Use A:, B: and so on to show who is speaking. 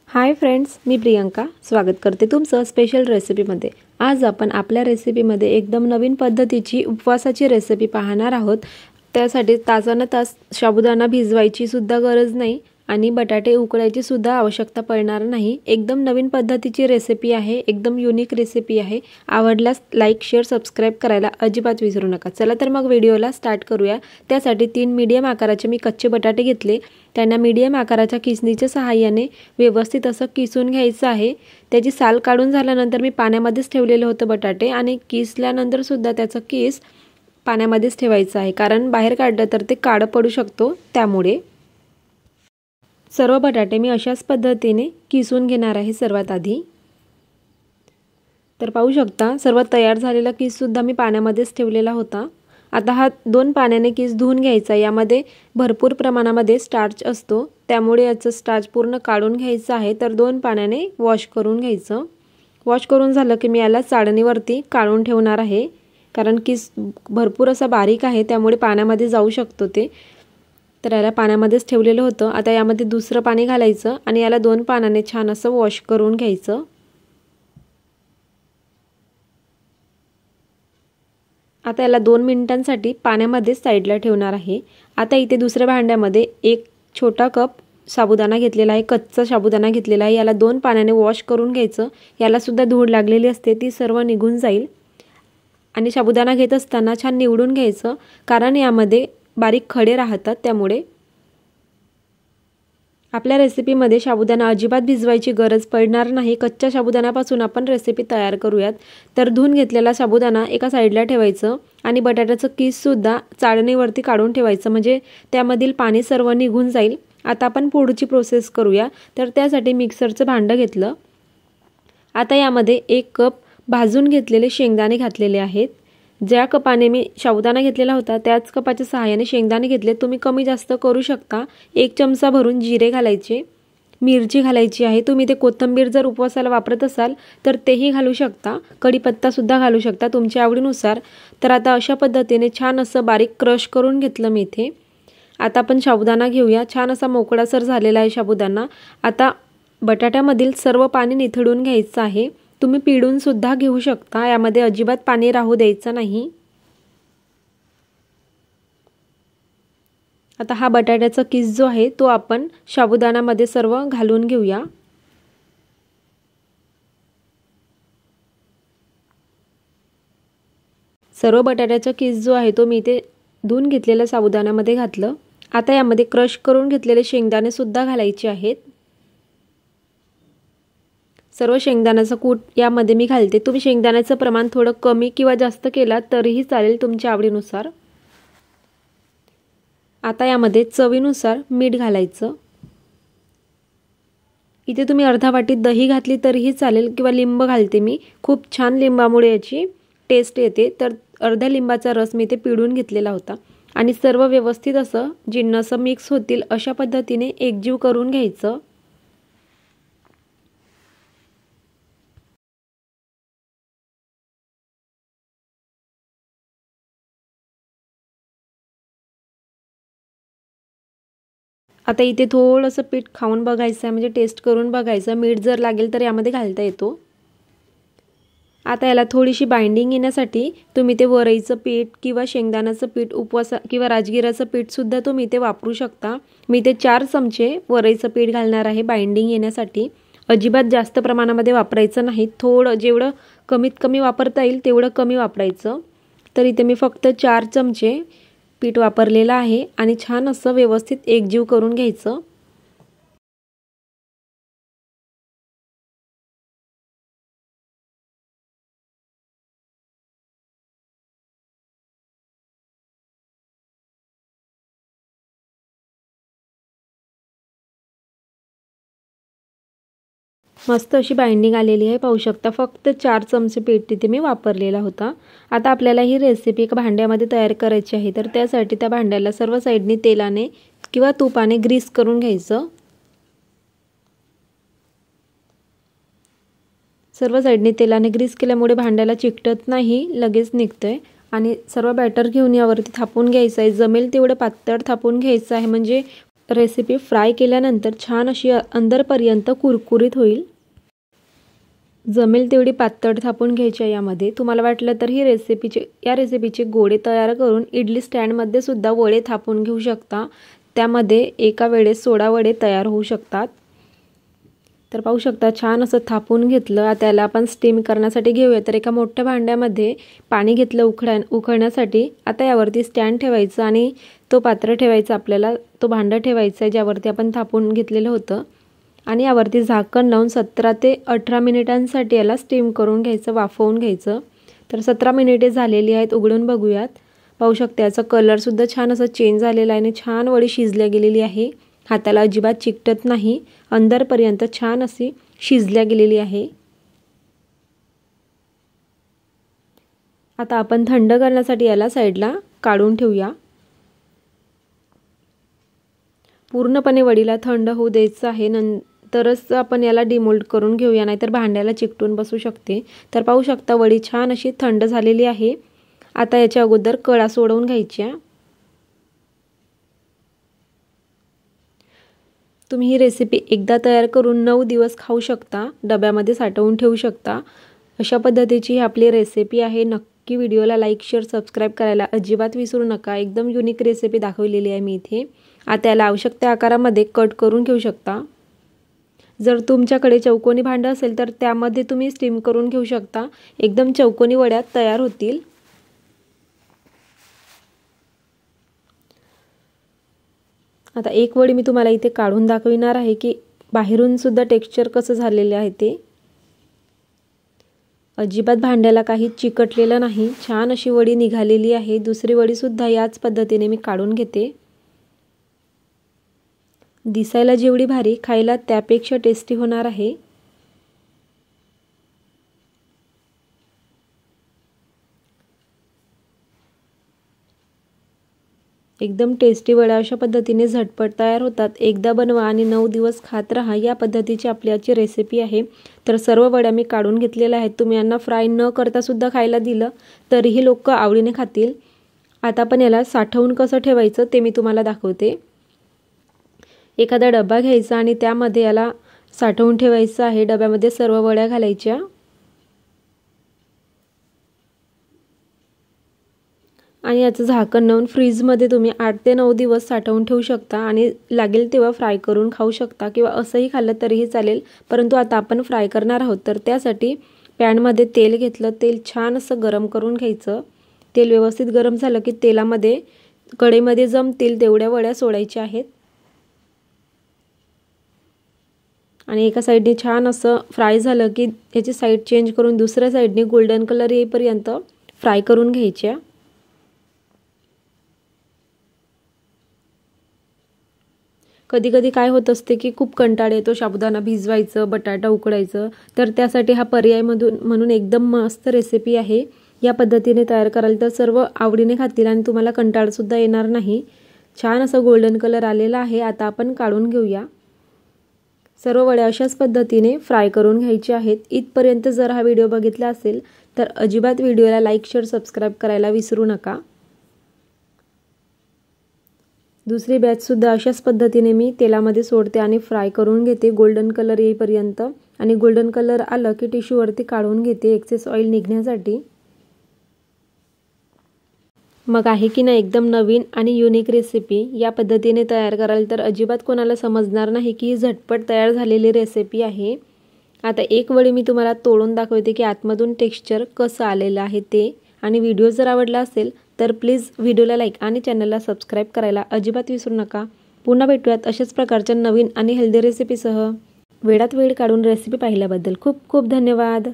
A: Hi friends, मी प्रियंका स्वागत करते तुमचं स्पेशल रेसिपीमध्ये। आज आपण आपल्या रेसिपीमध्ये एकदम नवीन पद्धतीची उपवासाची रेसिपी पाहणार आहोत। त्यासाठी तासाना तास साबुदाणा भिजवायची सुद्धा गरज नाही आणि बटाटे उकळायची सुद्धा आवश्यकता पडणार नाही। एकदम नवीन पद्धतीची रेसिपी आहे, एकदम युनिक रेसिपी आहे। आवडल्यास लाईक, शेअर, सबस्क्राइब करायला अजिबात विसरू नका। चला तर मग व्हिडिओला स्टार्ट करूया। त्यासाठी 3 मीडियम आकाराचे मी कच्चे बटाटे घेतले। त्यांना मीडियम आकाराच्या किसणीच्या सहाय्याने व्यवस्थित असं किसून घ्यायचं आहे। त्याची साल काढून झाल्यानंतर मी पाण्यामध्येच ठेवलेले होते बटाटे आणि किसल्यानंतर सुद्धा त्याचा किस पाण्यामध्येच ठेवायचा आहे, कारण बाहेर काढलं तर ते काळं पडू शकतो। त्यामुळे सर्व बटाटे मी अशाच पद्धतीने किसून घेणार आहे। सर्वात आधी तर पाहू शकता सर्व तयार झालेला किस सुद्धा मी पाण्यामध्येच ठेवलेला होता। आता हा 2 पाण्याने किस धुवून घ्यायचा। यामध्ये भरपूर प्रमाणामध्ये स्टार्च असतो, त्यामुळे याचं स्टार्च पूर्ण काढून घ्यायचं आहे। तर 2 पाण्याने वॉश करून घ्यायचं। वॉश करून झालं की मी याला चाळणीवरती काढून ठेवणार आहे, कारण किस भरपूर असा बारीक आहे, त्यामुळे पाण्यामध्ये जाऊ शकतो ते। तर याला पाण्यामध्येच ठेवलेलं होतं। आता यामध्ये दुसरं पाणी घालायचं आणि याला 2 पाण्याने छान असं वॉश करून घ्यायचं। आता याला 2 मिनिटांसाठी पाण्यामध्ये साइडला ठेवणार आहे। आता इथे दुसऱ्या भांड्यामध्ये 1 छोटा कप साबुदाणा घेतलेला आहे, कच्चा साबुदाणा घेतलेला आहे। याला 2 पाण्याने वॉश करून घ्यायचं। याला सुद्धा धूळ लागलेली असते, ती सर्व निघून जाईल। आणि साबुदाणा घेत असताना छान निवडून घ्यायचं, कारण यामध्ये बारीक खडे राहतात। त्यामुळे आपल्या रेसिपीमध्ये साबुदाणा अजिबात भिजवायची गरज पडणार नाही। कच्च्या साबुदाण्यापासून आपण रेसिपी तयार करूयात। तर धुवून घेतलेला साबुदाणा एका साइडला ठेवायचं आणि बटाट्याचं किस सुद्धा चाळणीवरती काढून ठेवायचं, म्हणजे त्यामधील पाणी सर्व निघून जाईल। आता आपण पुढची प्रोसेस करूया। तर त्यासाठी मिक्सरचं भांडं घेतलं। आता यामध्ये 1 कप भाजून घेतलेले शेंगदाणे घातलेले आहेत। ज्या कपाने मी साबुदाणा घेतलेला होता त्याच कपाच्या सहाय्याने शेंगदाणे घेतले। तुम्ही कमी जास्त करू शकता। 1 चमचा भरून जिरे घालायचे, मिरची घालायची आहे। तुम्ही ते कोथिंबीर जर उपवासाला वापरत असाल तर तेही घालू शकता, कढीपत्ता सुद्धा घालू शकता तुमच्या आवडीनुसार। तर आता अशा पद्धतीने छान असं बारीक क्रश करून घेतलं मी इथे। आता आपण साबुदाणा घेऊया। छान असा मोकळासर झालेला आहे साबुदाणा। आता बटाट्यामधील सर्व पाणी निथळून घ्यायचं आहे। तुम्ही पिळून सुद्धा घेऊ शकता, यामध्ये अजिबात पाणी राहू द्यायचं नाही। आता हा बटाट्याचा किस जो आहे तो आपण साबुदाण्यामध्ये सर्व घालून घेऊया। सर्व बटाट्याचा किस जो आहे तो मी इथे धुवून घेतलेल्या साबुदाण्यामध्ये घातलं। आता यामध्ये क्रश करून घेतलेले शेंगदाणे सुद्धा घालायचे आहेत। सर्व शेंगदाण्याचा कूट यामध्ये मी घालते। तुम्ही शेंगदाण्याचं प्रमाण थोडं कमी किंवा जास्त केला तरीही चालेल, तुमच्या आवडीनुसार। आता यामध्ये चवीनुसार मीठ घालायचं। इथे तुम्ही अर्धा वाटी दही घातली तरीही चालेल, किंवा लिंब घालते मी। खूप छान लिंबामुळे याची टेस्ट येते। तर अर्ध्या लिंबाचा रस मी इथे पिळून घेतलेला होता आणि सर्व व्यवस्थित असं जिन्नस मिक्स होतील अशा पद्धतीने एकजीव करून घ्यायचं। आता इथे थोडंसं पीठ खाऊन बघायचं आहे, म्हणजे टेस्ट करून बघायचं। मीठ जर लागेल तर यामध्ये घालता येतो। आता याला थोडीशी बाइंडिंग येण्यासाठी तुम्ही ते वरईचं पीठ किंवा शेंगदाण्याचं पीठ किंवा राजगिराचं पीठ सुद्धा तुम्ही ते वापरू शकता। मी ते 4 चमचे वरईचं पीठ घालणार आहे बाइंडिंग येण्यासाठी। अजिबात जास्त प्रमाणामध्ये वापरायचं नाही, थोडं जेवढं कमीत कमी वापरता येईल तेवढं कमी वापरायचं। तर इथे मी फक्त 4 चमचे पीठ वापरलेलं आहे आणि छान असं व्यवस्थित एकजीव करून घ्यायचं। मस्त अशी बाइंडिंग आलेली आहे, पाहू शकता। फक्त 4 चमचे पीठ तिथे मी वापरलेला होता। आता आपल्याला ही रेसिपी एका भांड्यामध्ये तयार करायची आहे। तर त्यासाठी त्या भांड्याला सर्व साइडनी तेलाने किंवा तुपाने ग्रीस करून घ्यायचं। सर्व साइडनी तेलाने ग्रीस केल्यामुळे भांड्याला चिकटत नाही, लगेच निघतंय। आणि सर्व बॅटर घेऊन यावरती थापून घ्यायचं आहे। जमेल तेवढं पातळ थापून घ्यायचं आहे, म्हणजे रेसिपी फ्राय केल्यानंतर छान अशी अंदरपर्यंत कुरकुरीत होईल। जमेल तेवढी पातळ थापून घ्यायची आहे यामध्ये। तुम्हाला वाटलं तर या रेसिपीचे गोळे तयार करून इडली स्टँडमध्ये सुद्धा वडे थापून घेऊ शकता। त्यामध्ये एका वेळेस 16 वडे तयार होऊ शकतात। तर पाहू शकता छान असं थापून घेतलं। आता त्याला आपण स्टीम करण्यासाठी घेऊया। तर एका मोठ्या भांड्यामध्ये पाणी घेतलं उकळण्यासाठी। आता यावरती स्टँड ठेवायचं आणि तो पात्र ठेवायचा, आपल्याला तो भांडं ठेवायचं आहे ज्यावरती आपण थापून घेतलेलं होतं आणि यावरती झाकण लावून 17 ते 18 मिनिटांसाठी याला स्टीम करून घ्यायचं, वाफवून घ्यायचं। तर 17 मिनिटे झालेली आहेत, उघडून बघूयात। पाहू शकता याचा कलर सुद्धा छान असा चेंज झालेला आहे आणि छान वडी शिजल्या गेलेली आहे। हाताला अजिबात चिकटत नाही, अंदरपर्यंत छान अशी शिजल्या गेलेली आहे। आता आपण थंड करण्यासाठी याला साईडला काढून ठेवूया। पूर्णपणे वडीला थंड होऊ द्यायचं आहे, नंतरच आपण याला डिमोल्ड करून घेऊया, नाहीतर भांड्याला चिकटून बसू शकते। तर पाहू शकता वडी छान अशी थंड झालेली आहे। आता याच्या अगोदर कळा सोडवून घ्यायच्या। तुम्ही ही रेसिपी एकदा तयार करून 9 दिवस खाऊ शकता, डब्यामध्ये साठवून ठेवू शकता। अशा पद्धतीची ही आपली रेसिपी आहे। नक्की व्हिडिओला लाईक, शेअर, सबस्क्राईब करायला अजिबात विसरू नका। एकदम युनिक रेसिपी दाखवलेली आहे मी इथे। आता याला आवश्यक त्या आकारामध्ये कट करून घेऊ शकता। जर तुमच्याकडे चौकोनी भांडं असेल तर त्यामध्ये तुम्ही स्टीम करून घेऊ शकता, एकदम चौकोनी वड्या तयार होतील। आता एक वडी मी तुम्हाला इथे काढून दाखविणार आहे की बाहेरून सुद्धा टेक्स्चर कसं झालेले आहे ते। अजिबात भांड्याला काही चिकटलेलं नाही, छान अशी वडी निघालेली आहे। दुसरी वडी सुद्धा याच पद्धतीने मी काढून घेते। दिसायला जेवढी भारी, खायला त्यापेक्षा टेस्टी होणार आहे। एकदम टेस्टी वड्या अशा पद्धतीने झटपट तयार होतात। एकदा बनवा आणि 9 दिवस खात राहा। या पद्धतीची आपली आजची रेसिपी आहे। तर सर्व वड्या मी काढून घेतलेल्या आहेत। तुम्ही यांना फ्राय न करता सुद्धा खायला दिलं तरीही लोक आवडीने खातील। आता आपण याला साठवून कसं ठेवायचं ते मी तुम्हाला दाखवते। एखादा डबा घ्यायचा आणि त्यामध्ये याला साठवून ठेवायचं आहे। डब्यामध्ये सर्व वड्या घालायच्या आणि याचं झाकण लावून फ्रीजमध्ये तुम्ही 8 ते 9 दिवस साठवून ठेवू शकता आणि लागेल तेव्हा फ्राय करून खाऊ शकता किंवा असंही खाल्लं तरीही चालेल। परंतु आता आपण फ्राय करणार आहोत, तर त्यासाठी पॅनमध्ये तेल घेतलं। तेल छान असं गरम करून घ्यायचं। तेल व्यवस्थित गरम झालं की तेलामध्ये कढईमध्ये जमतील तेवढ्या वड्या सोडायच्या आहेत आणि एका साईडने छान असं फ्राय झालं की याची साईड चेंज करून दुसऱ्या साईडने गोल्डन कलर येईपर्यंत फ्राय करून घ्यायच्या। कधी कधी काय होत असते की खूप कंटाळा येतो साबुदाणा भिजवायचं, बटाटा उकडायचं, तर त्यासाठी हा पर्याय म्हणून एकदम मस्त रेसिपी आहे। या पद्धतीने तयार कराल तर सर्व आवडीने खातील आणि तुम्हाला कंटाळा सुद्धा येणार नाही। छान असं गोल्डन कलर आलेला आहे। आता आपण काढून घेऊया। सर्व वड्या अशाच पद्धतीने फ्राय करून घ्यायचे आहेत। इथपर्यंत जर हा व्हिडिओ बघितला असेल तर अजिबात व्हिडिओला लाईक, शेअर, सबस्क्राईब करायला विसरू नका। दुसरी बॅच सुद्धा अशाच पद्धतीने मी तेलामध्ये सोडते आणि फ्राय करून घेते गोल्डन कलर येईपर्यंत आणि गोल्डन कलर आलं की टिश्यूवरती काढून घेते एक्सेस ऑइल निघण्यासाठी। मग आहे की नाही एकदम नवीन आणि युनिक रेसिपी। या पद्धतीने तयार कराल तर अजिबात कोणाला समजणार नाही की ही झटपट तयार झालेली रेसिपी आहे। आता एक वडी मी तुम्हाला तोडून दाखवते की आतमधून टेक्स्चर कसं आलेलं आहे ते। आणि व्हिडिओ जर आवडला असेल तर प्लीज व्हिडिओला लाईक आणि चॅनलला सबस्क्राईब करायला अजिबात विसरू नका। पुन्हा भेटूयात अशाच प्रकारच्या नवीन आणि हेल्दी रेसिपीसह। वेळात वेळ काढून रेसिपी पाहिल्याबद्दल खूप खूप धन्यवाद।